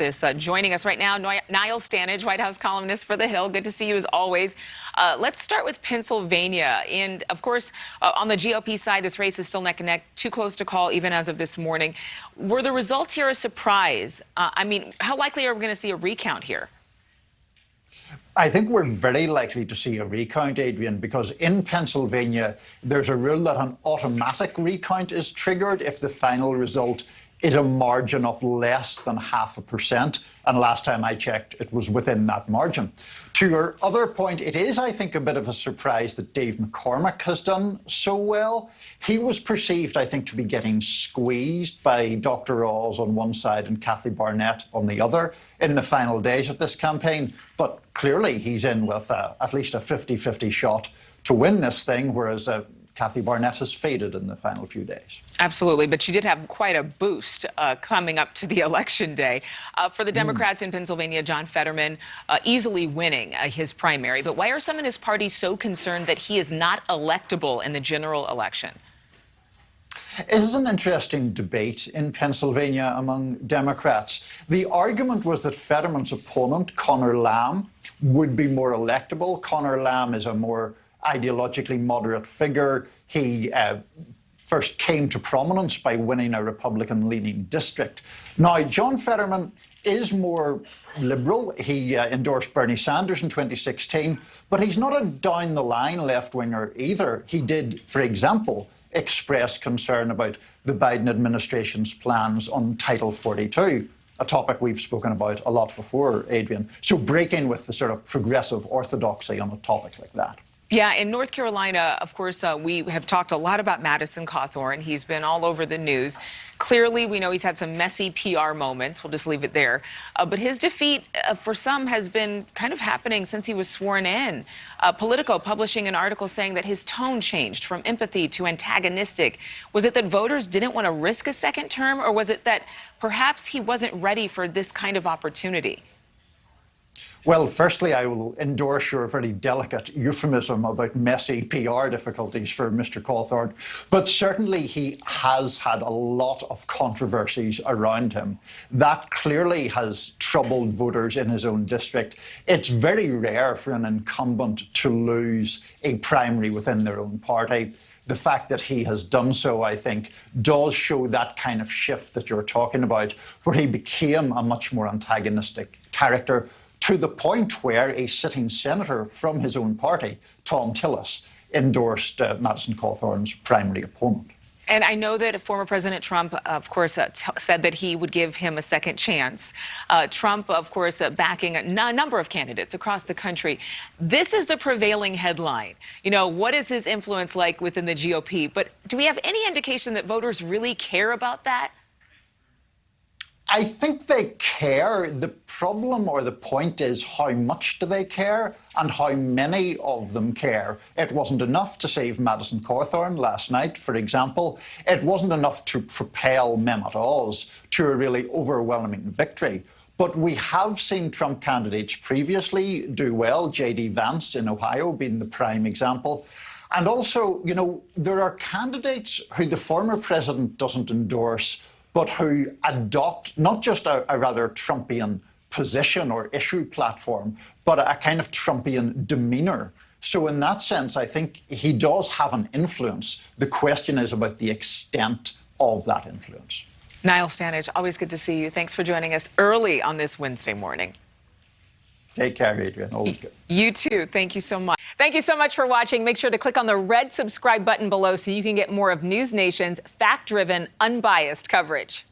this. Joining us right now, Niall Stanage, White House columnist for The Hill. Good to see you as always. Let's start with Pennsylvania. And of course, on the GOP side, this race is still neck and neck, too close to call even as of this morning. Were the results here a surprise? I mean, how likely are we going to see a recount here? I think we're very likely to see a recount, Adrienne, because in Pennsylvania, there's a rule that an automatic recount is triggered if the final result is a margin of less than 0.5%. And last time I checked, it was within that margin. To your other point, it is, I think, a bit of a surprise that Dave McCormick has done so well. He was perceived, I think, to be getting squeezed by Dr. Oz on one side and Kathy Barnett on the other in the final days of this campaign. But clearly he's in with at least a 50-50 shot to win this thing, whereas Kathy Barnett has faded in the final few days. Absolutely, but she did have quite a boost coming up to the election day. For the Democrats in Pennsylvania, John Fetterman easily winning his primary. But why are some in his party so concerned that he is not electable in the general election? It is an interesting debate in Pennsylvania among Democrats. The argument was that Fetterman's opponent, Conor Lamb, would be more electable. Conor Lamb is a more ideologically moderate figure. He first came to prominence by winning a Republican-leaning district. Now, John Fetterman is more liberal. He endorsed Bernie Sanders in 2016, but he's not a down-the-line left-winger either. He did, for example, express concern about the Biden administration's plans on Title 42, a topic we've spoken about a lot before, Adrienne. So breaking with the sort of progressive orthodoxy on a topic like that. Yeah, in North Carolina, of course, we have talked a lot about Madison Cawthorn. He's been all over the news. Clearly, we know he's had some messy PR moments. We'll just leave it there. But his defeat, for some, has been kind of happening since he was sworn in. Politico publishing an article saying that his tone changed from empathy to antagonistic. Was it that voters didn't want to risk a second term, or was it that perhaps he wasn't ready for this kind of opportunity? Well, firstly, I will endorse your very delicate euphemism about messy PR difficulties for Mr. Cawthorn. But certainly he has had a lot of controversies around him. That clearly has troubled voters in his own district. It's very rare for an incumbent to lose a primary within their own party. The fact that he has done so, I think, does show that kind of shift that you're talking about, where he became a much more antagonistic character, to the point where a sitting senator from his own party, Tom Tillis, endorsed Madison Cawthorn's primary opponent. And I know that former President Trump, of course, said that he would give him a second chance. Trump, of course, backing a number of candidates across the country. This is the prevailing headline. You know, what is his influence like within the GOP? But do we have any indication that voters really care about that? I think they care. The problem or the point is, how much do they care and how many of them care? It wasn't enough to save Madison Cawthorn last night, for example. It wasn't enough to propel Mehmet Oz to a really overwhelming victory. But we have seen Trump candidates previously do well, J.D. Vance in Ohio being the prime example. And also, you know, there are candidates who the former president doesn't endorse, but who adopt not just a rather Trumpian position or issue platform, but a kind of Trumpian demeanour. So in that sense, I think he does have an influence. The question is about the extent of that influence. Niall Stanage, always good to see you. Thanks for joining us early on this Wednesday morning. Take care, Adrienne. Always good. You too. Thank you so much. Thank you so much for watching. Make sure to click on the red subscribe button below so you can get more of NewsNation's fact-driven, unbiased coverage.